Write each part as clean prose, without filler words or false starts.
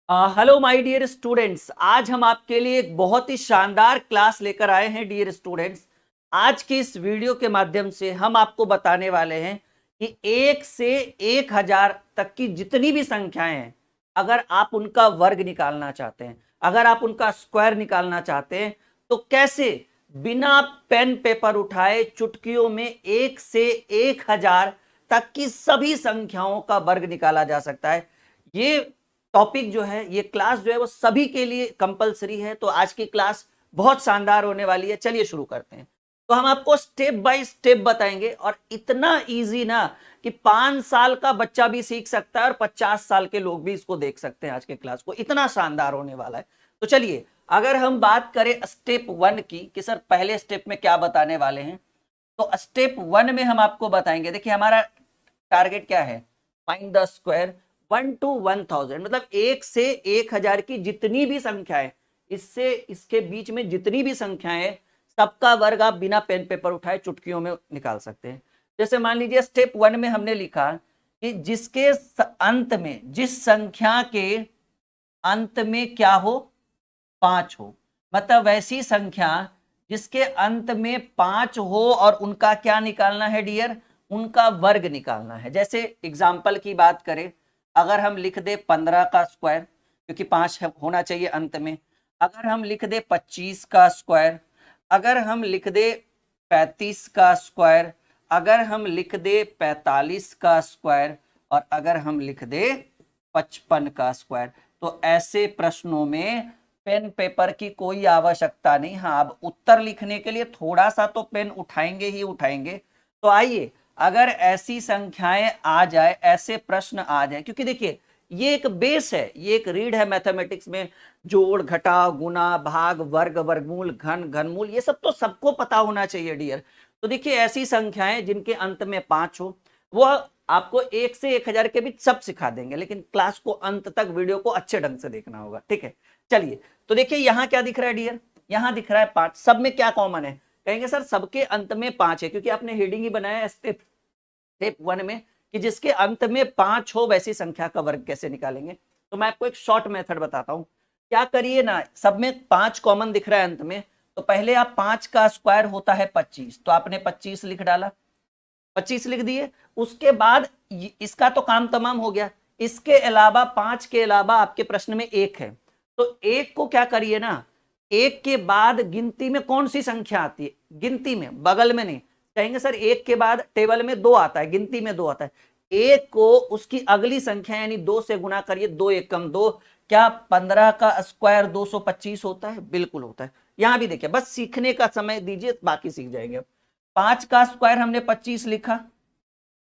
Hello my dear students. आज हम आपके लिए एक बहुत ही शानदार क्लास लेकर आए हैं डियर स्टूडेंट्स। आज की इस वीडियो के माध्यम से हम आपको बताने वाले हैं कि 1 से 1000 तक की जितनी भी संख्याएं हैं, अगर आप उनका वर्ग निकालना चाहते हैं, अगर आप उनका स्क्वायर निकालना चाहते हैं, तो कैसे बिना पेन पेपर उठाए चुटकियों में 1 से 1000 तक की सभी संख्याओं का वर्ग निकाला जा सकता है। ये टॉपिक जो है, ये क्लास जो है वो सभी के लिए कंपलसरी है। तो आज की क्लास बहुत शानदार होने वाली है। चलिए शुरू करते हैं। तो हम आपको स्टेप बाय स्टेप बताएंगे और इतना इजी ना कि 5 साल का बच्चा भी सीख सकता है और 50 साल के लोग भी इसको देख सकते हैं। आज के क्लास को इतना शानदार होने वाला है। तो चलिए, अगर हम बात करें स्टेप 1 की कि सर पहले स्टेप में क्या बताने वाले हैं, तो स्टेप 1 में हम आपको बताएंगे। देखिए, हमारा टारगेट क्या है? फाइंड द स्क्वायर 1 to 1000, मतलब 1 से 1000 की जितनी भी संख्याएं, इससे इसके बीच में जितनी भी संख्याएं, सबका वर्ग आप बिना पेन पेपर उठाए चुटकियों में निकाल सकते हैं। जैसे मान लीजिए स्टेप 1 में हमने लिखा कि जिसके अंत में, जिस संख्या के अंत में क्या हो, 5 हो, मतलब वैसी संख्या जिसके अंत में 5 हो और उनका क्या निकालना है डियर? उनका वर्ग निकालना है। जैसे एग्जाम्पल की बात करें, अगर हम लिख दे 15 का स्क्वायर, क्योंकि 5 होना चाहिए अंत में। अगर हम लिख दे 25 का स्क्वायर, अगर हम लिख दे 35 का स्क्वायर, अगर हम लिख दे 45 का स्क्वायर, और अगर हम लिख दे 55 का स्क्वायर, तो ऐसे प्रश्नों में पेन पेपर की कोई आवश्यकता नहीं। हाँ, अब उत्तर लिखने के लिए थोड़ा सा तो पेन उठाएंगे ही उठाएंगे। तो आइए, अगर ऐसी संख्याएं आ जाए, ऐसे प्रश्न आ जाए, क्योंकि देखिए ये एक बेस है, ये एक रीढ़ है मैथमेटिक्स में। जोड़, घटाव, गुना, भाग, वर्ग, वर्गमूल, घन, घनमूल, ये सब तो सबको पता होना चाहिए डियर। तो देखिए, ऐसी संख्याएं जिनके अंत में 5 हो, वो आपको 1 से 1000 के बीच सब सिखा देंगे, लेकिन क्लास को अंत तक, वीडियो को अच्छे ढंग से देखना होगा। ठीक है, चलिए। तो देखिए यहाँ क्या दिख रहा है डियर? यहाँ दिख रहा है 5। सब में क्या कॉमन है? कहेंगे सर सबके अंत में 5 है, क्योंकि आपने हेडिंग ही बनाया है स्टेप 1 में कि जिसके अंत में 5 हो वैसी संख्या का वर्ग कैसे निकालेंगे। तो मैं आपको एक शॉर्ट मेथड बताता हूं। क्या करिए ना, सब में 5 कॉमन दिख रहा है अंत में, तो पहले आप 5 का स्क्वायर होता है 25, तो आपने 25 लिख डाला, 25 लिख दिए। उसके बाद इसका तो काम तमाम हो गया। इसके अलावा 5 के अलावा आपके प्रश्न में 1 है, तो 1 को क्या करिए ना, 1 के बाद गिनती में कौन सी संख्या आती है? गिनती में, बगल में नहीं। कहेंगे सर 1 के बाद टेबल में 2 आता है, गिनती में 2 आता है। 1 को उसकी अगली संख्या यानी 2 से गुना करिए, 2 एकम 2। क्या 15 का स्क्वायर 225 होता है? बिल्कुल होता है। यहां भी देखिए, बस सीखने का समय दीजिए, बाकी सीख जाएंगे। 5 का स्क्वायर हमने 25 लिखा,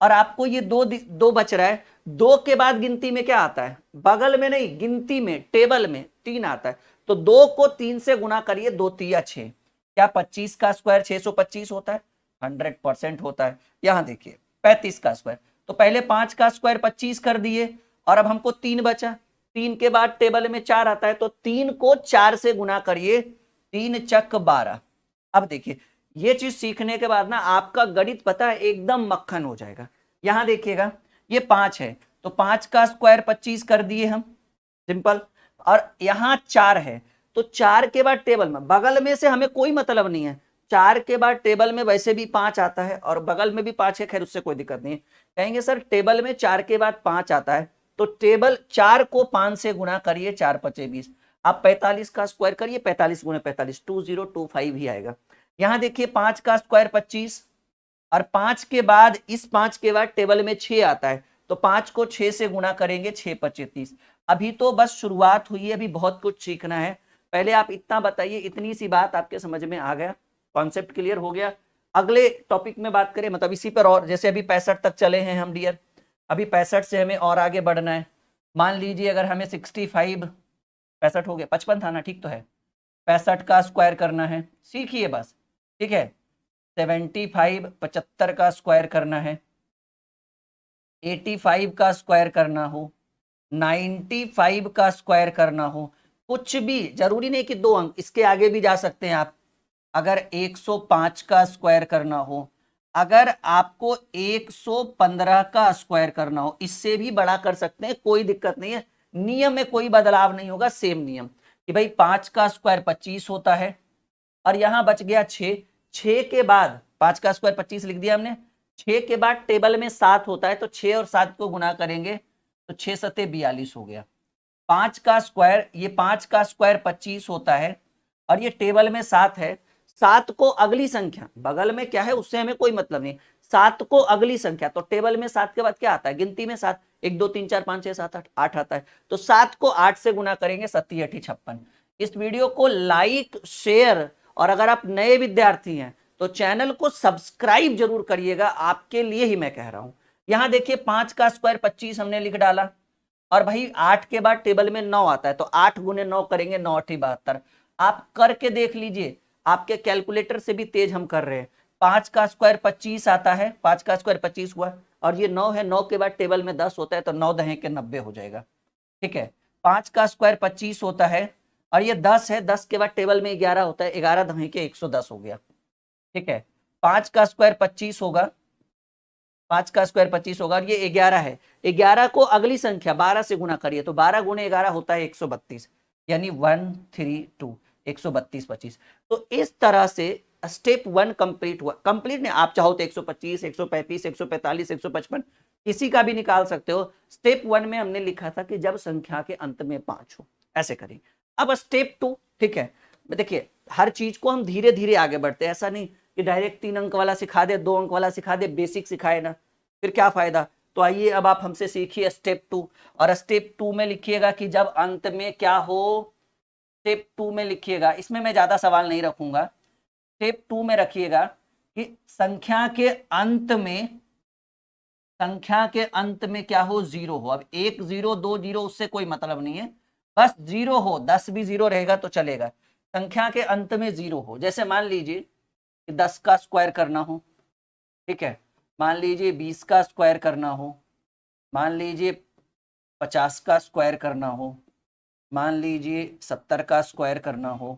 और आपको ये दो बच रहा है। 2 के बाद गिनती में क्या आता है? बगल में नहीं, गिनती में, टेबल में 3 आता है। तो 2 को 3 से गुना करिए, 2 तिया 6। क्या 25 का स्क्वायर 625 होता है? 100% होता है। यहां देखिए 35 का स्क्वायर, तो पहले 5 का स्क्वायर 25 कर दिए, और अब हमको 3 बचा। 3 के बाद टेबल में 4 आता है, तो 3 को 4 से गुना करिए, 3 चक 12। अब देखिए, ये चीज सीखने के बाद ना आपका गणित पता है एकदम मक्खन हो जाएगा। यहां देखिएगा, ये 5 है, तो 5 का स्क्वायर 25 कर दिए हम, सिंपल। और यहां 4 है, तो 4 के बाद टेबल में, बगल में से हमें कोई मतलब नहीं है। 4 के बाद टेबल में वैसे भी 5 आता है, और बगल में भी 5 है, खैर उससे कोई दिक्कत नहीं है। कहेंगे सर टेबल में 4 के बाद 5 आता है, तो टेबल 4 को 5 से गुना करिए, 4 पचे 20। आप 45 का स्क्वायर करिए, 45 गुना 45, 2025 ही आएगा। यहां देखिए 5 का स्क्वायर 25, और 5 के बाद, इस 5 के बाद टेबल में 6 आता है, तो 5 को 6 से गुना करेंगे, 6 पचे 30। अभी तो बस शुरुआत हुई है, अभी बहुत कुछ सीखना है। पहले आप इतना बताइए, इतनी सी बात आपके समझ में आ गया? कॉन्सेप्ट क्लियर हो गया? अगले टॉपिक में बात करें, मतलब इसी पर, और जैसे अभी 65 तक चले हैं हम डियर, अभी 65 से हमें और आगे बढ़ना है। मान लीजिए अगर हमें 65, 65 हो गया, 55 था ना, ठीक तो है। 65 का स्क्वायर करना है, सीखिए बस। ठीक है, 75 75 का स्क्वायर करना है, 85 का स्क्वायर करना हो, 95 का स्क्वायर करना हो, कुछ भी जरूरी नहीं कि 2 अंक, इसके आगे भी जा सकते हैं आप। अगर 105 का स्क्वायर करना हो, अगर आपको 115 का स्क्वायर करना हो, इससे भी बड़ा कर सकते हैं, कोई दिक्कत नहीं है। नियम में कोई बदलाव नहीं होगा, सेम नियम कि भाई 5 का स्क्वायर 25 होता है और यहां बच गया 6। 6 के बाद 5 का स्क्वायर 25 लिख दिया हमने। 6 के बाद टेबल में 7 होता है तो 6 और 7 को गुना करेंगे तो 6 सत्ते 42 हो गया। 5 का स्क्वायर, ये 5 का स्क्वायर 25 होता है और ये टेबल में 7 है। 7 को अगली संख्या, बगल में क्या है उससे हमें कोई मतलब नहीं, 7 को अगली संख्या, तो टेबल में 7 के बाद क्या आता है, गिनती में 7, 1 2 3 4 5 6 7 8, 8 आता है। तो 7 को 8 से गुना करेंगे, 7 8 56। इस वीडियो को लाइक, शेयर और अगर आप नए विद्यार्थी हैं तो चैनल को सब्सक्राइब जरूर करिएगा, आपके लिए ही मैं कह रहा हूं। यहां देखिए 5 का स्क्वायर 25 हमने लिख डाला और भाई 8 के बाद टेबल में 9 आता है तो 8 गुने 9 करेंगे, 9 8 72। आप करके देख लीजिए, आपके कैलकुलेटर से भी तेज हम कर रहे हैं। 5 का स्क्वायर 25 आता है, 5 का स्क्वायर 25 हुआ और ये 9 है, 9 के बाद टेबल में 10 होता है तो 9 दहे के 90 हो जाएगा। ठीक है, 5 का स्क्वायर 25 होता है और ये 10 है, 10 के बाद टेबल में 11 होता है, 11 दहे के 110 हो गया। ठीक है, 5 का स्क्वायर 25 होगा, 5 का स्क्वायर 25 होगा और ये 11 है। 11 को अगली संख्या 12 से गुना करिए तो 12 गुणे 11 होता है 132, यानी 132, 132 25। तो इस तरह से स्टेप 1 कंप्लीट हुआ। कंप्लीट नहीं, आप चाहो तो 125, 135, 145, 155 किसी का भी निकाल सकते हो। स्टेप 1 में हमने लिखा था कि जब संख्या के अंत में 5 हो, ऐसे करें। अब स्टेप 2, ठीक है, देखिए हर चीज को हम धीरे धीरे आगे बढ़ते हैं, ऐसा नहीं कि डायरेक्ट 3 अंक वाला सिखा दे, 2 अंक वाला सिखा दे, बेसिक सिखाए ना, फिर क्या फायदा। तो आइए अब आप हमसे सीखिए स्टेप 2, और स्टेप 2 में लिखिएगा कि जब अंत में क्या हो। स्टेप 2 में लिखिएगा, इसमें मैं ज्यादा सवाल नहीं रखूंगा। स्टेप 2 में रखिएगा कि संख्या के अंत में, संख्या के अंत में क्या हो, 0 हो। अब 1 0 2 0 उससे कोई मतलब नहीं है, बस 0 हो, 10 भी 0 रहेगा तो चलेगा। संख्या के अंत में 0 हो, जैसे मान लीजिए कि 10 का स्क्वायर करना हो, ठीक है, मान लीजिए 20 का स्क्वायर करना हो, मान लीजिए 50 का स्क्वायर करना हो, मान लीजिए 70 का स्क्वायर करना हो,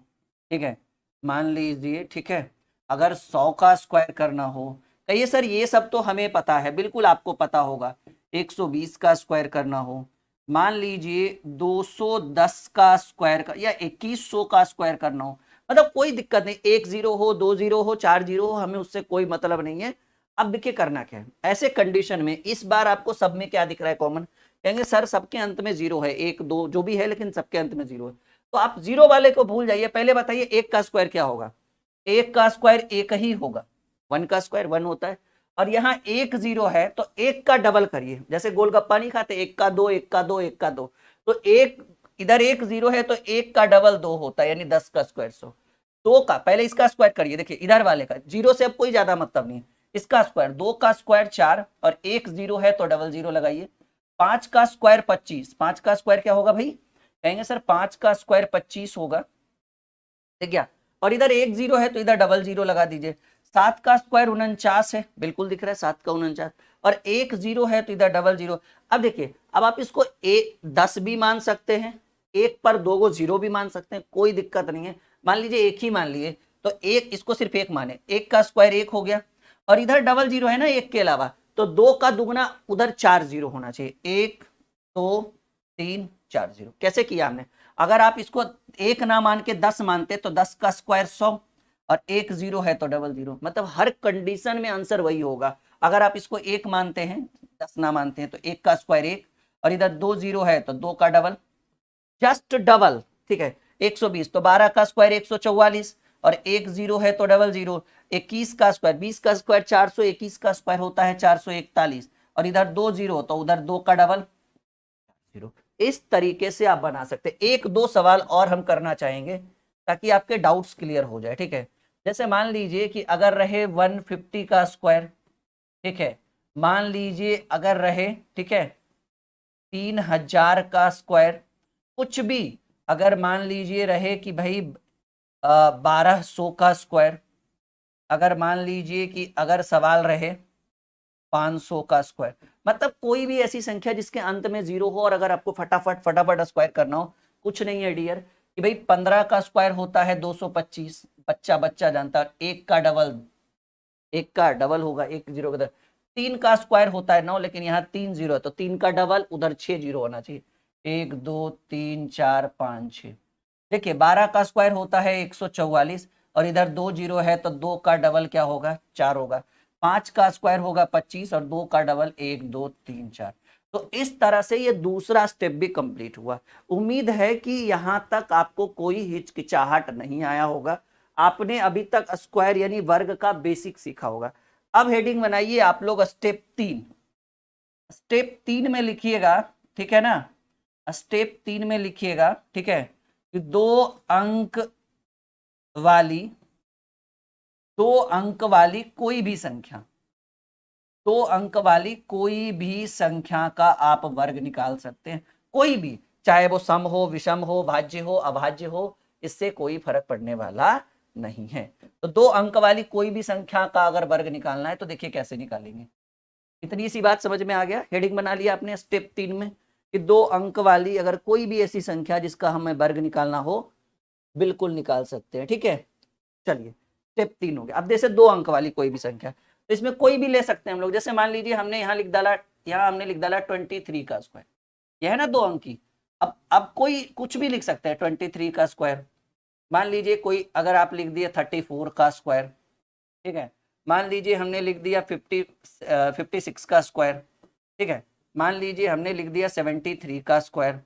ठीक है, मान लीजिए, ठीक है, अगर 100 का स्क्वायर करना हो, कहिए सर ये सब तो हमें पता है, बिल्कुल आपको पता होगा। 120 का स्क्वायर करना हो, मान लीजिए 210 का स्क्वायर कर, या 2100 का स्क्वायर करना हो, मतलब कोई दिक्कत नहीं, 1 0 हो, 2 0 हो, 4 0 हो, हमें उससे कोई मतलब नहीं है। अब देखिए करना क्या है ऐसे कंडीशन में। इस बार आपको सब में क्या दिख रहा है कॉमन, कहेंगे सर सबके अंत में 0 है, 1 2 जो भी है, लेकिन सबके अंत में 0 है। तो आप 0 वाले को भूल जाइए, पहले बताइए 1 का स्क्वायर क्या होगा। 1 का स्क्वायर 1 ही होगा, 1 का स्क्वायर 1 होता है। और यहाँ 1 0 है तो 1 का डबल करिए, जैसे गोलगप्पा नहीं खाते, 1 का 2, 1 का 2, 1 का 2, तो 1 इधर 1 0 है तो 1 का डबल 2 होता है, यानी 10 का स्क्वायर 100। 2 का पहले इसका स्क्वायर करिए, देखिए इधर वाले का 0 से अब कोई ज्यादा मतलब नहीं है, इसका स्क्वायर, 2 का स्क्वायर 4 और 1 0 है तो डबल 0 लगाइए। 5 का स्क्वायर 25, 5 का स्क्वायर क्या होगा भाई, कहेंगे सर 5 का स्क्वायर 25 होगा, ठीक है, और इधर 1 0 है तो इधर डबल 0 लगा दीजिए। 7 का स्क्वायर 49 है, बिल्कुल दिख रहा है 7 का 49, और 1 0 है तो इधर डबल 0। अब देखिए, अब आप इसको 10 भी मान सकते हैं, 1 पर 2 को 0 भी मान सकते हैं, कोई दिक्कत नहीं है। मान लीजिए 1 ही मान लिए तो 1, इसको सिर्फ 1 माने, 1 का स्क्वायर 1 हो गया, और इधर डबल 0 है ना 1 के अलावा, तो 2 का दुगना उधर 4 0 होना चाहिए, 1 2 3 4 0। कैसे किया हमने, अगर आप इसको 1 ना मान के 10 मानते तो 10 का स्क्वायर 100 और 1 0 है तो डबल 0, मतलब हर कंडीशन में आंसर वही होगा। अगर आप इसको 1 मानते हैं, 10 ना मानते हैं तो 1 का स्क्वायर 1, और इधर 2 0 है तो 2 का डबल, जस्ट डबल, ठीक है। 120 तो 12 का स्क्वायर 144 और 1 0 है तो डबल 0। 21 का स्क्वायर, 20 का स्क्वायर 421 का स्क्वायर होता है 441, और इधर 2 0 तो उधर 2 का डबल 0। इस तरीके से आप बना सकते हैं। 1 2 सवाल और हम करना चाहेंगे ताकि आपके डाउट्स क्लियर हो जाए, ठीक है। जैसे मान लीजिए कि अगर रहे 150 का स्क्वायर, ठीक है, मान लीजिए अगर रहे, ठीक है, 3000 का स्क्वायर, कुछ भी, अगर मान लीजिए रहे कि भाई 1200 का स्क्वायर, अगर मान लीजिए कि अगर सवाल रहे 500 का स्क्वायर, मतलब कोई भी ऐसी संख्या जिसके अंत में 0 हो, और अगर आपको फटाफट फटाफट स्क्वायर करना हो, कुछ नहीं है डियर कि भाई 15 का स्क्वायर होता है 225, बच्चा बच्चा जानता है, 1 का डबल, 1 का डबल होगा 1 0 के, 3 का स्क्वायर होता है 9, लेकिन यहाँ 3 0 है तो 3 का डबल, उधर 6 0 होना चाहिए, 1 2 3 4 5 6। देखिए 12 का स्क्वायर होता है 144 और इधर 2 जीरो है तो 2 का डबल क्या होगा 4 होगा। 5 का स्क्वायर होगा 25 और 2 का डबल 1 2 3 4। तो इस तरह से ये दूसरा स्टेप भी कंप्लीट हुआ। उम्मीद है कि यहां तक आपको कोई हिचकिचाहट नहीं आया होगा। आपने अभी तक स्क्वायर यानी वर्ग का बेसिक सीखा होगा। अब हेडिंग बनाइए आप लोग स्टेप 3। स्टेप 3 में लिखिएगा, ठीक है ना, स्टेप 3 में लिखिएगा, ठीक है, कि 2 अंक वाली कोई भी संख्या, 2 अंक वाली कोई भी संख्या का आप वर्ग निकाल सकते हैं। कोई भी, चाहे वो सम हो, विषम हो, भाज्य हो, अभाज्य हो, इससे कोई फर्क पड़ने वाला नहीं है। तो 2 अंक वाली कोई भी संख्या का अगर वर्ग निकालना है तो देखिए कैसे निकालेंगे। इतनी सी बात समझ में आ गया। हेडिंग बना लिया आपने स्टेप 3 में कि 2 अंक वाली अगर कोई भी ऐसी संख्या जिसका हमें वर्ग निकालना हो बिल्कुल निकाल सकते हैं। ठीक है, चलिए स्टेप 3 हो गया। अब जैसे 2 अंक वाली कोई भी संख्या, तो इसमें कोई भी ले सकते हैं हम लोग। जैसे मान लीजिए हमने यहाँ लिख डाला, यहाँ हमने लिख डाला 23 का स्क्वायर, यह है ना 2 अंक की। अब कोई कुछ भी लिख सकते हैं 23 का स्क्वायर। मान लीजिए कोई अगर आप लिख दिए 34 का स्क्वायर, ठीक है, मान लीजिए हमने लिख दिया 56 का स्क्वायर, ठीक है, मान लीजिए हमने लिख दिया 73 का स्क्वायर,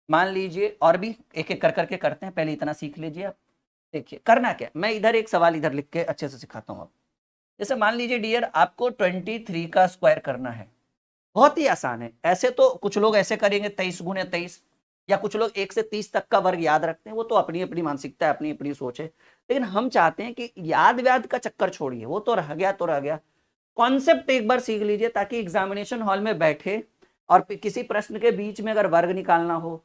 मान लीजिए, और भी एक एक कर करके करते हैं, पहले इतना सीख लीजिए आप। देखिए करना क्या, मैं इधर एक सवाल इधर लिख के अच्छे से सिखाता हूँ। जैसे मान लीजिए डियर आपको 23 का स्क्वायर करना है, बहुत ही आसान है। ऐसे तो कुछ लोग ऐसे करेंगे 23 गुणे 23, या कुछ लोग 1 से 30 तक का वर्ग याद रखते हैं, वो तो अपनी अपनी मानसिकता है, अपनी अपनी सोच है। लेकिन हम चाहते हैं कि याद व्याद का चक्कर छोड़िए, वो तो रह गया तो रह गया। कॉन्सेप्ट एक बार सीख लीजिए ताकि एग्जामिनेशन हॉल में बैठे और किसी प्रश्न के बीच में अगर वर्ग निकालना हो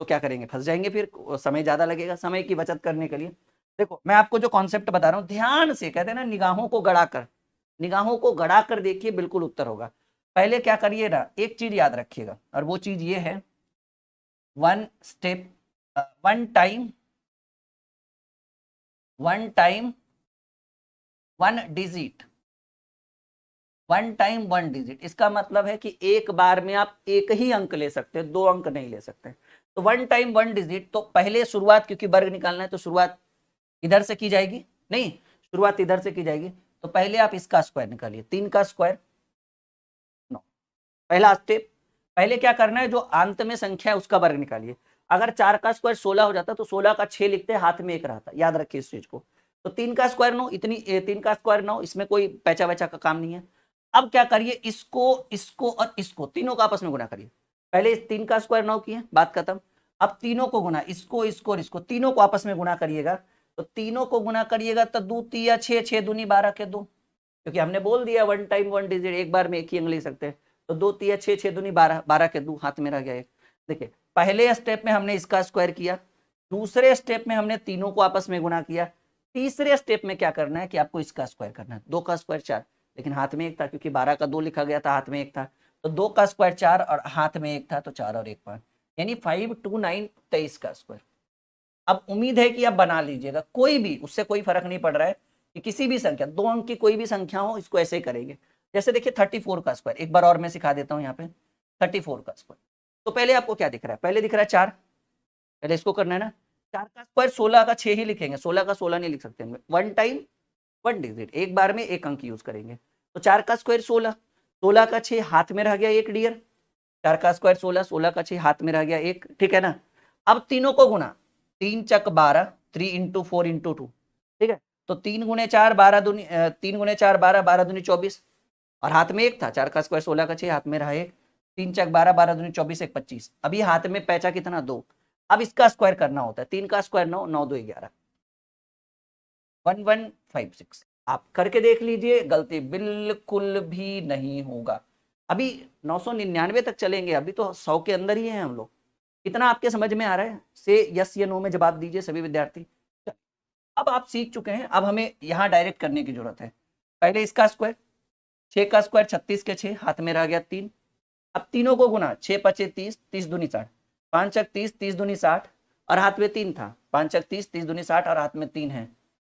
तो क्या करेंगे, फंस जाएंगे, फिर समय ज्यादा लगेगा। समय की बचत करने के लिए देखो मैं आपको जो कॉन्सेप्ट बता रहा हूं ध्यान से, कहते हैं ना निगाहों को गड़ाकर, निगाहों को गड़ाकर देखिए, बिल्कुल उत्तर होगा। पहले क्या करिए ना, एक चीज याद रखिएगा, और वो चीज ये है, one step, one time one digit, one time one digit. इसका मतलब है कि एक बार में आप एक ही अंक ले सकते हैं, 2 अंक नहीं ले सकते। तो वन टाइम वन डिजिट, तो पहले शुरुआत, क्योंकि वर्ग निकालना है तो शुरुआत इधर से की जाएगी, नहीं शुरुआत इधर से की जाएगी। तो पहले आप इसका स्क्वायर निकालिए, 3 का स्क्वायर 9, पहला स्टेप। पहले क्या करना है, जो अंत में संख्या है उसका वर्ग निकालिए। अगर 4 का स्क्वायर 16 हो जाता तो 16 का 6 लिखते, हाथ में 1 रहता, याद रखिए इस चीज को। तो 3 का स्क्वायर 9, इतनी 3 का स्क्वायर 9, इसमें कोई पैचा वैचा का काम नहीं है। अब क्या करिए, इसको इसको और इसको तीनों को आपस में गुणा करिए। पहले 3 का स्क्वायर 9 किए, बात खत्म। अब तीनों को गुणा, इसको इसको और इसको, तीनों को आपस में गुणा करिएगा। तो तीनों को गुणा करिएगा तो 2 तिया 6, 6 दूनी 12 के 2, क्योंकि हमने बोल दिया वन टाइम वन डिजिट, एक बार में एक ही अंक ले सकते हैं। तो 2 तिया 6, 6 दूनी 12, 12 के 2, हाथ में रह गया एक। देखिए पहले स्टेप में हमने इसका स्क्वायर किया, दूसरे स्टेप में हमने तीनों को आपस में गुणा किया, तीसरे स्टेप में क्या करना है कि आपको इसका स्क्वायर करना है। 2 का स्क्वायर 4, लेकिन हाथ में 1 था, क्योंकि 12 का 2 लिखा गया था, हाथ में 1 था। तो 2 का स्क्वायर 4 और हाथ में 1 था, तो 4 और 1 5, यानी 5 2 9 23 का स्क्वायर। अब उम्मीद है कि आप बना लीजिएगा, कोई भी, उससे कोई फर्क नहीं पड़ रहा है कि किसी भी संख्या, 2 अंक की कोई भी संख्या हो, इसको ऐसे ही करेंगे। जैसे देखिए 34 का स्क्वायर, एक बार और मैं सिखा देता हूँ यहाँ पे। 34 का स्क्वायर, तो पहले आपको क्या दिख रहा है, पहले दिख रहा है 4, पहले इसको करना है ना। 4 का स्क्वायर 16 का 6 ही लिखेंगे, 16 का 16 नहीं लिख सकते, वन टाइम वन डिजिट, एक बार में एक अंक यूज करेंगे। तो 4 का स्क्वायर 16, 16 का 6 हाथ में रह गया 1 डियर, 4 का स्क्वायर 16, 16 का 6 हाथ में रह गया 1, ठीक है ना। अब तीनों को गुना, 3 चक 12, 3 इंटू 4 इंटू 2, ठीक है। तो 3 गुणे 4 12 दूनी 3 गुणे 4 12, 12 दूनी 24, और हाथ में 1 था। 4 का स्क्वायर 16 का 6 हाथ में रहा 1, 3 चक 12, 12 दूनी 24, 1 25। अभी हाथ में पैचा कितना 2। अब इसका स्क्वायर करना होता है, 3 का स्क्वायर 9, 9 2 11, 1156। आप करके देख लीजिए, गलती बिल्कुल भी नहीं होगा। अभी 999 तक चलेंगे, अभी तो 100 के अंदर ही हैं हम लोग। कितना आपके समझ में आ रहा है, से यस या नो में जवाब दीजिए सभी विद्यार्थी। अब आप सीख चुके हैं, अब हमें यहाँ डायरेक्ट करने की जरूरत है। पहले इसका स्क्वायर, 6 का स्क्वायर 36 के 6 हाथ में रह गया 3। अब तीनों को गुना, 6 पचे 30, 30 दूनी 60, 5 चक 30, 30 दूनी 60, और हाथ में 3 था। 5 चक 30, 30 दूनी 60, और हाथ में 3 है,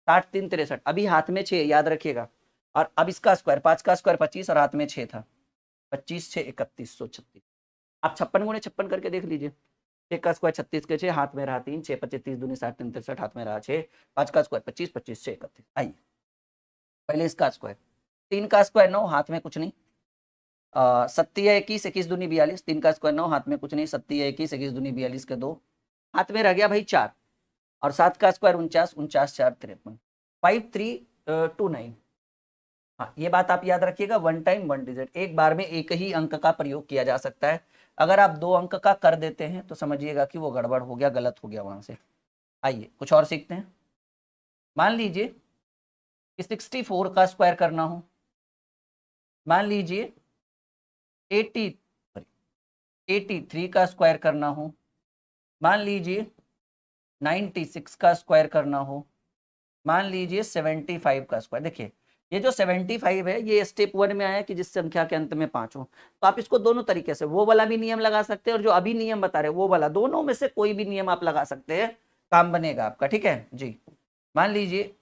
60 3 63, अभी हाथ में 6, याद रखिएगा। और अब इसका स्क्वायर, 5 का स्क्वायर 25 और हाथ में 6 था, 25 6 3136। आप 56 × 56 करके देख लीजिए। 6 का स्क्वायर 36 के 6, हाथ में रहा 3, 6 25 30 दूनी 60 3 63, हाथ में रहा 6, 5 का स्क्वायर 25 25 6 31। आइए पहले इसका स्क्वायर, 3 का स्क्वायर 9, हाथ में कुछ नहीं, 7 या 21 21 दूनी 42, 3 का स्क्वायर 9, हाथ में कुछ नहीं, 7 या 21 21 दूनी 42 के 2, हाथ में रह गया भाई 4, और 7 का स्क्वायर 49 49 4 53, 5329। हाँ ये बात आप याद रखिएगा, वन टाइम वन डिजिट, एक बार में एक ही अंक का प्रयोग किया जा सकता है। अगर आप 2 अंक का कर देते हैं तो समझिएगा कि वो गड़बड़ हो गया, गलत हो गया वहां से। आइए कुछ और सीखते हैं। मान लीजिए कि 64 का स्क्वायर करना हो, मान लीजिए 83 का स्क्वायर करना हो, मान लीजिए 96 का स्क्वायर करना हो, मान लीजिए 75 का स्क्वायर। देखिए ये जो 75 है ये स्टेप 1 में आया कि जिस संख्या के अंत में 5 हो, तो आप इसको दोनों तरीके से, वो वाला भी नियम लगा सकते हैं और जो अभी नियम बता रहे वो वाला, दोनों में से कोई भी नियम आप लगा सकते हैं, काम बनेगा आपका। ठीक है जी। मान लीजिए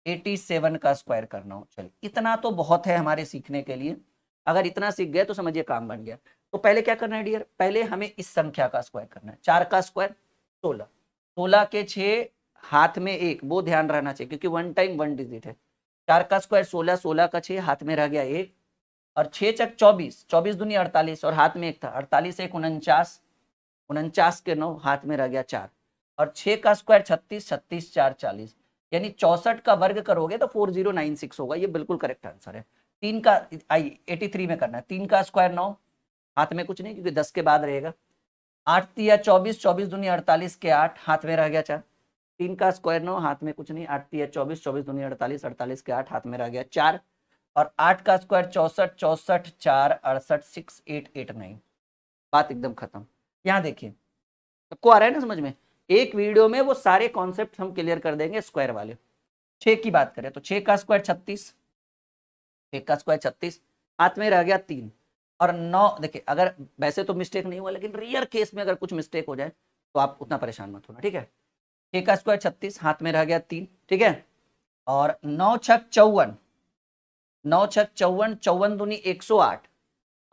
87 का स्क्वायर करना हो, चलिए इतना तो बहुत है हमारे सीखने के लिए, अगर इतना सीख गए तो समझिए काम बन गया। तो पहले क्या करना है डियर, पहले हमें इस संख्या का स्क्वायर करना है। 4 का स्क्वायर 16, 16 के 6, हाथ में 1, वो ध्यान रहना चाहिए क्योंकि वन टाइम वन डिजिट है। 4 का स्क्वायर 16, 16 का 6, हाथ में रह गया 1, और 6 चक 24, 24 दूनी 48, और हाथ में 1 था, 48 1 49, 49 के 9, हाथ में रह गया 4, और 6 का स्क्वायर 36, 36 4 40, यानी 64 का वर्ग करोगे तो 4096 होगा। ये बिल्कुल करेक्ट आंसर है। 3 का, आई 83 में करना है, 3 का स्क्वायर 9, हाथ में कुछ नहीं क्योंकि 10 के बाद रहेगा, 8 या 24, 24 दूनी 48 के 8, हाथ में रह गया 4, 3 का स्क्वायर 9, हाथ में कुछ नहीं, 8 या 24, 24 दूनी 48, 48 के 8, हाथ में रह गया 4, और 8 का स्क्वायर 64, 64 4 68 6 8 8 9। बात एकदम खत्म। यहाँ देखिए सबको आ रहा है ना समझ में, एक वीडियो में वो सारे कॉन्सेप्ट हम क्लियर कर देंगे स्क्वायर वाले। 6 की बात करें तो 6 का स्क्वायर 36, 6 का स्क्वायर 36, हाथ में रह गया 3, और 9, देखिए अगर वैसे तो मिस्टेक नहीं हुआ लेकिन रियर केस में अगर कुछ मिस्टेक हो जाए तो आप उतना परेशान मत होना। ठीक है, 6 का स्क्वायर 36, हाथ में रह गया 3। ठीक है, और 9 छक 54, 9 छक 54, 54 दूनी 108,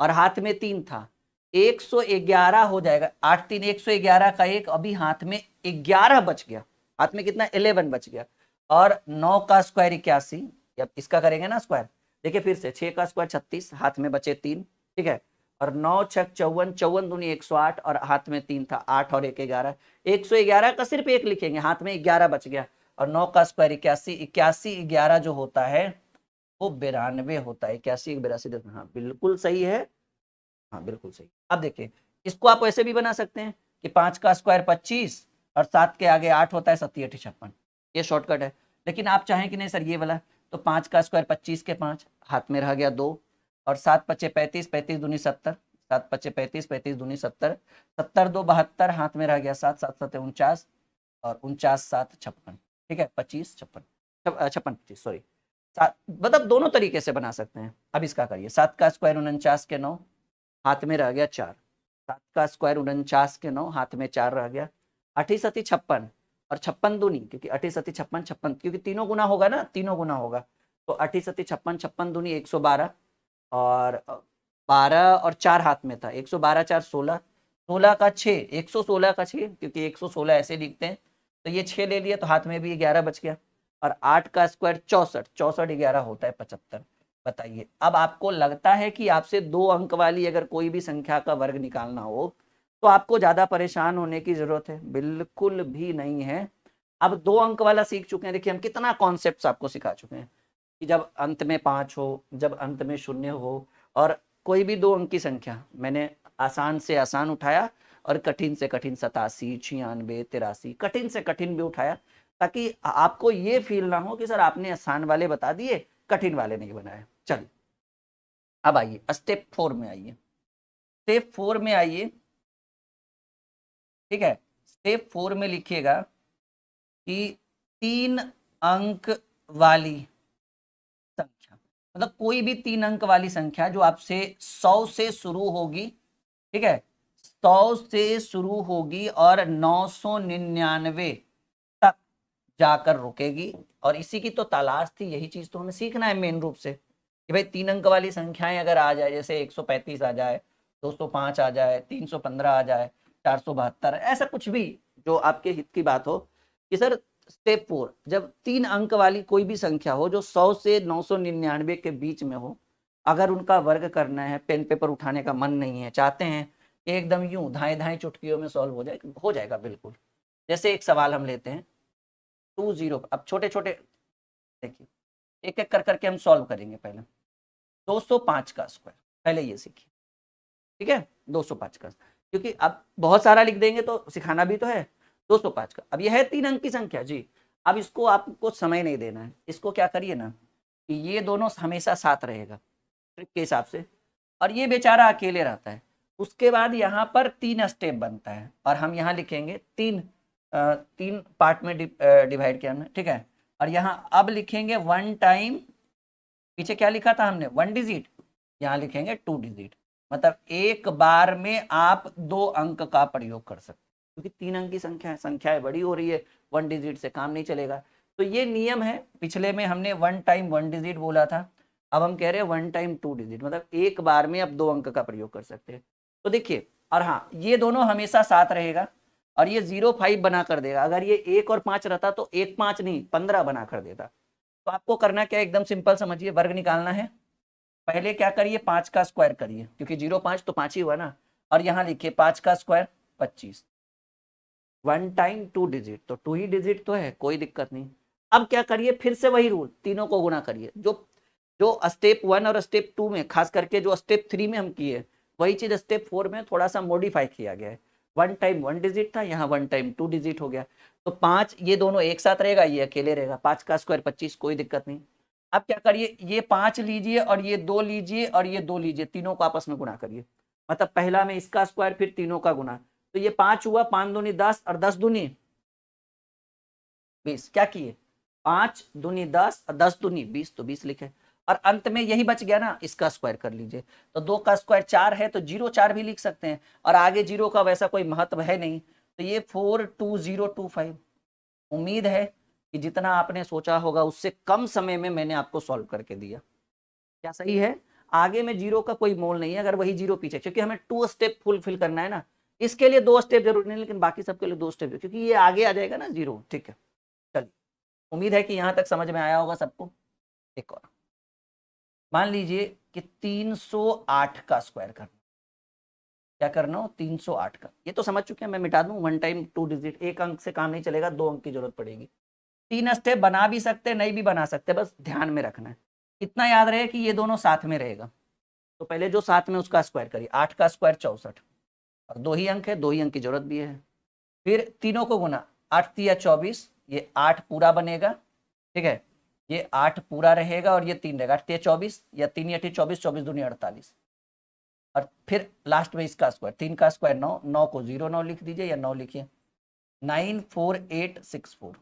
और हाथ में 3 था, 111 हो जाएगा, 8 3 111 का 1, अभी हाथ में 11 बच गया, हाथ में कितना 11 बच गया, और 9 का स्क्वायर 81, अब इसका करेंगे ना स्क्वायर, देखिए फिर से 6 का स्क्वायर 36, हाथ में बचे 3। ठीक है, और 9 छक 54, 54 दूनी 108, और हाथ में 3 था, 8 और 1 11, 111 का सिर्फ 1 लिखेंगे, हाथ में 11 बच गया, और 9 का स्क्वायर 81, 81 11 जो होता है वो 92 होता है। 81 82, हाँ बिल्कुल सही है, हाँ बिल्कुल सही। अब देखिए इसको आप ऐसे भी बना सकते हैं कि 5 का स्क्वायर 25 और 7 के आगे 8 होता है, 7 8 56, ये शॉर्टकट है। लेकिन आप चाहें कि नहीं सर ये वाला, तो 5 का स्क्वायर 25 के 5, हाथ में रह गया 2, और 7 पचे 35, 35 दूनी 70, 7 पचे 35, 35 दूनी 70, 70 2 72, हाथ में रह गया 7, 7 7 49, और 49 7 56। ठीक है, 25 56 56 25 सॉरी, मतलब दोनों तरीके से बना सकते हैं। अब इसका करिए, 7 का स्क्वायर 49 के 9, हाथ में रह गया 4, 7 का स्क्वायर 49 के 9, हाथ में 4 रह गया, 8 7 56, और 56 दूनी, क्योंकि 8 7 56 56, क्योंकि तीनों गुना होगा ना, तीनों गुना होगा, तो 8 7 56 56 दूनी 112, और 12 और 4 हाथ में था, 112 4 16, 16 का 6, 116 का 6, क्योंकि 116 ऐसे लिखते हैं, तो ये 6 ले लिया तो हाथ में भी 11 बच गया, और 8 का स्क्वायर 64, 64 11 होता है 75। बताइए अब आपको लगता है कि आपसे 2 अंक वाली अगर कोई भी संख्या का वर्ग निकालना हो तो आपको ज्यादा परेशान होने की जरूरत है? बिल्कुल भी नहीं है। अब 2 अंक वाला सीख चुके हैं, देखिए हम कितना कॉन्सेप्ट आपको सिखा चुके हैं कि जब अंत में 5 हो, जब अंत में 0 हो, और कोई भी 2 अंक की संख्या, मैंने आसान से आसान उठाया और कठिन से कठिन, 87 96 83, कठिन से कठिन भी उठाया, ताकि आपको ये फील ना हो कि सर आपने आसान वाले बता दिए कठिन वाले नहीं बनाए। चलिए अब आइए स्टेप 4 में आइए, स्टेप 4 में आइए। ठीक है, स्टेप 4 में लिखिएगा कि 3 अंक वाली संख्या, मतलब कोई भी 3 अंक वाली संख्या जो आपसे 100 से शुरू होगी, ठीक है, 100 से शुरू होगी और 999 तक जाकर रुकेगी, और इसी की तो तलाश थी, यही चीज तो हमें सीखना है मेन रूप से, कि भाई 3 अंक वाली संख्याएं अगर आ जाए, जैसे 135 आ जाए 205 आ जाए, 315 आ जाए, 472, ऐसा कुछ भी जो आपके हित की बात हो कि सर स्टेप 4 जब 3 अंक वाली कोई भी संख्या हो जो 100 से 999 के बीच में हो, अगर उनका वर्ग करना है, पेन पेपर उठाने का मन नहीं है, चाहते हैं एकदम यूं धाए धाए चुटकियों में सॉल्व हो जाएगा बिल्कुल। जैसे एक सवाल हम लेते हैं 20, अब छोटे छोटे देखिए एक एक कर करके हम सॉल्व करेंगे। पहले 205 का स्क्वायर, पहले ये सीखिए, ठीक है। 205 का, क्योंकि अब बहुत सारा लिख देंगे तो सिखाना भी तो है। 205 का, अब यह है 3 अंक की संख्या जी। अब इसको आपको समय नहीं देना है, इसको क्या करिए ना कि ये दोनों हमेशा साथ रहेगा ट्रिक के हिसाब से, और ये बेचारा अकेले रहता है। उसके बाद यहाँ पर 3 स्टेप बनता है और हम यहाँ लिखेंगे 3 पार्ट में डिवाइड किया हमने, ठीक है। और यहाँ अब लिखेंगे 1 टाइम, पीछे क्या लिखा था हमने 1 डिजिट, यहाँ लिखेंगे 2 डिजिट। मतलब एक बार में आप 2 अंक का प्रयोग कर सकते, क्योंकि 3 अंक की संख्याएं बड़ी हो रही है, 1 डिजिट से काम नहीं चलेगा। तो ये नियम है। पिछले में हमने 1 टाइम 1 डिजिट बोला था, अब हम कह रहे हैं 1 टाइम 2 डिजिट, मतलब एक बार में आप 2 अंक का प्रयोग कर सकते हैं। तो देखिए, और हाँ ये दोनों हमेशा साथ रहेगा और ये 0 5 बना कर देगा। अगर ये 1 और 5 रहता तो 1 5 नहीं 15 बना कर देता। तो आपको करना क्या, एकदम सिंपल समझिए, वर्ग निकालना है। पहले क्या करिए, 5 का स्क्वायर करिए, क्योंकि 0 5 तो 5 ही हुआ ना। और यहाँ लिखिए 5 का स्क्वायर 25। 1 टाइम 2 डिजिट, तो 2 ही डिजिट तो है, कोई दिक्कत नहीं। अब क्या करिए, फिर से वही रूल, तीनों को गुना करिए। जो जो स्टेप 1 और स्टेप 2 में, खास करके जो स्टेप 3 में हम किए, वही चीज स्टेप 4 में थोड़ा सा मॉडिफाई किया गया है। 1 टाइम 1 डिजिट था, यहाँ 1 टाइम 2 डिजिट हो गया। तो 5 ये दोनों एक साथ रहेगा, ये अकेले रहेगा। 5 का स्क्वायर 25, कोई दिक्कत नहीं। अब क्या करिए, ये 5 लीजिए और ये 2 लीजिए और ये 2 लीजिए, तीनों को आपस में गुणा करिए। मतलब पहला में इसका स्क्वायर, फिर तीनों का गुणा। तो ये 5 हुआ, 5 दूनी 10 और 10 दूनी 20। क्या किए, 5 दूनी 10 और 10 दूनी 20, तो 20 लिखे। और अंत में यही बच गया ना, इसका स्क्वायर कर लीजिए। तो 2 का स्क्वायर 4 है, तो 0 4 भी लिख सकते हैं। और आगे 0 का वैसा कोई महत्व है नहीं, तो ये 42025। उम्मीद है कि जितना आपने सोचा होगा उससे कम समय में मैंने आपको सॉल्व करके दिया। क्या सही है? आगे में 0 का कोई मोल नहीं है, अगर वही 0 पीछे, क्योंकि हमें 2 स्टेप फुलफिल करना है ना। इसके लिए 2 स्टेप जरूरी नहीं, लेकिन बाकी सबके लिए 2 स्टेप, क्योंकि ये आगे आ जाएगा ना 0। ठीक है, चलिए, उम्मीद है कि यहाँ तक समझ में आया होगा सबको। एक और मान लीजिए कि 308 का स्क्वायर करना। क्या करना हो, 308 का। ये तो समझ चुके हैं, मैं मिटा दूं। 1 टाइम 2 डिजिट, एक अंक से काम नहीं चलेगा, 2 अंक की जरूरत पड़ेगी। 3 स्टेप बना भी सकते, नहीं भी बना सकते, बस ध्यान में रखना है। इतना याद रहे कि ये दोनों साथ में रहेगा। तो पहले जो साथ में उसका स्क्वायर करिए। 8 का स्क्वायर 64, और 2 ही अंक है, 2 ही अंक की जरूरत भी है। फिर तीनों को गुना, 8 तिया 24, ये 8 पूरा बनेगा, ठीक है। ये 8 पूरा रहेगा और ये 3 रहेगा, 8 तिया 24 या 3 या 24, 24 दूनी 48। और फिर लास्ट में इसका स्क्वायर, 3 का स्क्वायर 9, 9 को 0 9 लिख दीजिए या 9 लिखिए, 94864।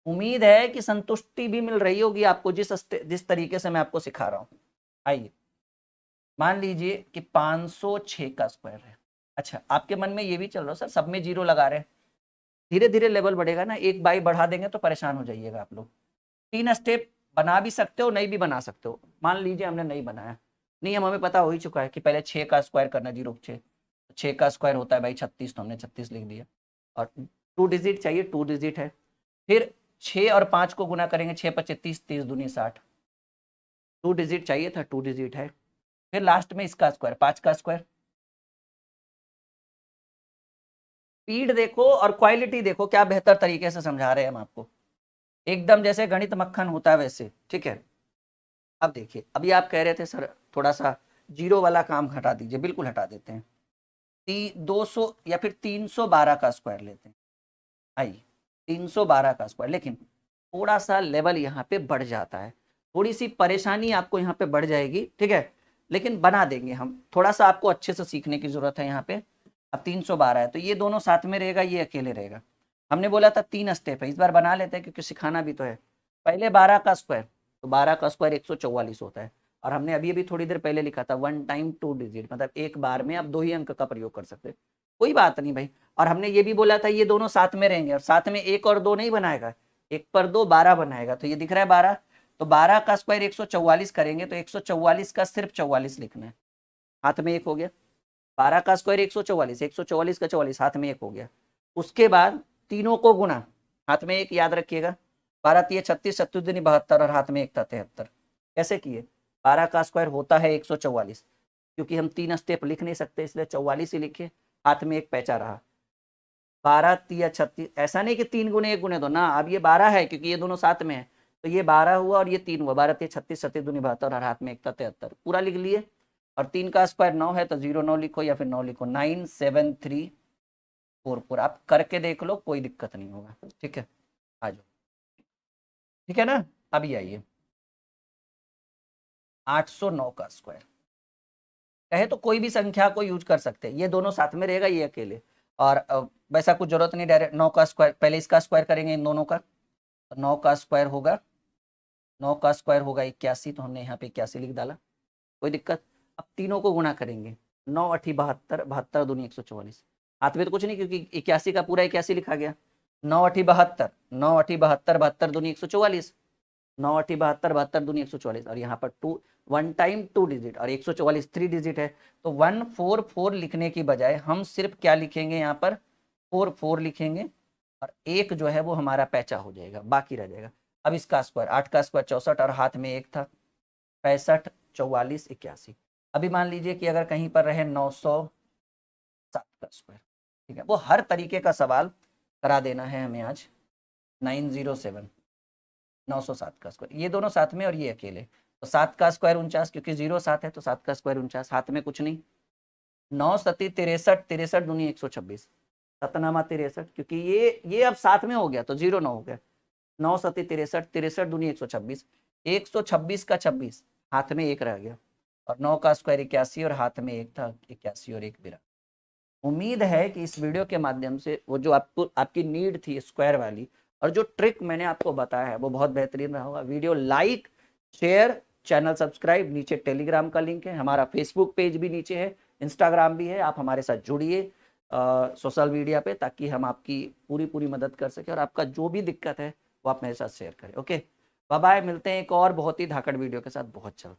उम्मीद है कि संतुष्टि भी मिल रही होगी आपको जिस तरीके से मैं आपको सिखा रहा हूं। आइए, मान लीजिए कि 506 का स्क्वायर है। अच्छा, आपके मन में ये भी चल रहा है, सर सब में 0 लगा रहे हैं। धीरे धीरे लेवल बढ़ेगा ना, एक बाई बढ़ा देंगे तो परेशान हो जाइएगा आप लोग। 3 स्टेप बना भी सकते हो, नहीं भी बना सकते हो। मान लीजिए हमने नहीं बनाया, नियम हमें पता हो ही चुका है कि पहले 6 का स्क्वायर करना, 0 6, 6 का स्क्वायर होता है भाई 36, तो हमने 36 लिख दिया। और 2 डिजिट चाहिए, 2 डिजिट है। फिर 6 और 5 को गुना करेंगे, 6 25 30, 30 दूनी 60। 2 डिजिट चाहिए था, 2 डिजिट है। फिर लास्ट में इसका स्क्वायर, 5 का स्क्वायर। स्पीड देखो और क्वालिटी देखो, क्या बेहतर तरीके से समझा रहे हैं हम आपको, एकदम जैसे गणित मक्खन होता है वैसे, ठीक है। अब देखिए, अभी आप कह रहे थे सर थोड़ा सा 0 वाला काम हटा दीजिए, बिल्कुल हटा देते हैं। 200 या फिर 312 का स्क्वायर लेते हैं। आइए, 312 का स्क्वायर, लेकिन थोड़ा सा लेवल यहाँ पे बढ़ जाता है, थोड़ी सी परेशानी आपको यहाँ पे बढ़ जाएगी, ठीक है। लेकिन बना देंगे हम, थोड़ा सा आपको अच्छे से सीखने की जरूरत है यहाँ पे। अब 312 है, तो ये दोनों साथ में रहेगा, ये अकेले रहेगा। हमने बोला था 3 स्टेप है, इस बार बना लेते हैं क्योंकि सिखाना भी तो है। पहले 12 का स्क्वायर, तो 12 का स्क्वायर 144 होता है। और हमने अभी अभी थोड़ी देर पहले लिखा था 1 टाइम 2 डिजिट, मतलब एक बार में आप 2 ही अंक का प्रयोग कर सकते हैं, कोई बात नहीं भाई। और हमने ये भी बोला था ये दोनों साथ में रहेंगे, और साथ में 1 और 2 नहीं बनाएगा, 1 पर 2 12 बनाएगा। तो ये दिख रहा है 12, तो 12 का स्क्वायर 144 करेंगे, तो 144 का सिर्फ 44 लिखना है। हाथ में 1 हो गया, 12 का स्क्वायर 144, 144 का 44, हाथ में 1 हो गया। उसके बाद तीनों को गुना, हाथ में 1 याद रखिएगा, 12 तिया 36, 36 दूनी 72 और हाथ में 1 था 73। कैसे किए? 12 का स्क्वायर होता है 144, क्योंकि हम 3 स्टेप लिख नहीं सकते इसलिए 44 ही लिखे, हाथ में 1 पैचा रहा। 12 तिया 36, ऐसा नहीं कि 3 गुने 1 गुने 2 ना, अब ये 12 है क्योंकि ये दोनों साथ में है, तो ये 12 हुआ और ये 3 हुआ, 12 तिया 36, 36 दूनी 72 और हाथ में 1 था 73, पूरा लिख लिए। और 3 का स्क्वायर 9 है तो 0 9 लिखो या फिर 9 लिखो, 97344। आप करके देख लो, कोई दिक्कत नहीं होगा। ठीक है, आ जाओ। ठीक है ना, अभी आइए 809 का स्क्वायर। कहे तो कोई भी संख्या को यूज कर सकते हैं, ये दोनों साथ में रहेगा, ये अकेले, और वैसा कुछ जरूरत नहीं, डायरेक्ट 9 का स्क्वायर, पहले इसका स्क्वायर करेंगे इन दोनों का, तो 9 का स्क्वायर होगा, 9 का स्क्वायर होगा 81, तो हमने यहाँ पे 81 लिख डाला, कोई दिक्कत। अब तीनों को गुणा करेंगे, 9 8 72, 72 दूनी 144, हाथ में तो कुछ नहीं क्योंकि 81 का पूरा 81 लिखा गया। 9 8 72, 9 8 72, 72 दूनी 144, 9 8 72, 72 दूनी 144, और यहाँ पर 2 1 टाइम 2 डिजिट और 144 3 डिजिट है, तो 144 लिखने की बजाय हम सिर्फ क्या लिखेंगे, यहाँ पर 44 लिखेंगे, और एक जो है वो हमारा पैचा हो जाएगा, बाकी रह जाएगा। अब इसका स्क्वायर, 8 का स्क्वायर 64 और हाथ में 1 था, 65 44 81। अभी मान लीजिए कि अगर कहीं पर रहे 907 का स्क्वायर, ठीक है, वो हर तरीके का सवाल करा देना है हमें आज। 907 907 का स्क्वायर, ये दोनों साथ में और ये अकेले, तो 7 का स्क्वायर 49, क्योंकि 0 7 है तो 7 का स्क्वायर 49, हाथ में कुछ नहीं। 9 सती 63, 63 दूनी 126, सतनामा 63, क्योंकि ये अब साथ में हो गया तो 0 9 हो गया। 9 सती 63, 63 दूनी 126, 126 का 26, हाथ में 1 रह गया, और 9 का स्क्वायर 81 और हाथ में 1 था, 81 और 1 बिरा। उम्मीद है कि इस वीडियो के माध्यम से वो जो आपको आपकी नीड थी स्क्वायर वाली, और जो ट्रिक मैंने आपको बताया है वो बहुत बेहतरीन रहा होगा। Video like, share, channel subscribe, नीचे टेलीग्राम का लिंक है, हमारा फेसबुक पेज भी नीचे है, इंस्टाग्राम भी है, आप हमारे साथ जुड़िए सोशल मीडिया पे, ताकि हम आपकी पूरी मदद कर सकें, और आपका जो भी दिक्कत है वो आप मेरे साथ शेयर करें। ओके, बाय बाय, मिलते हैं एक और बहुत ही धाकड़ वीडियो के साथ बहुत जल्द।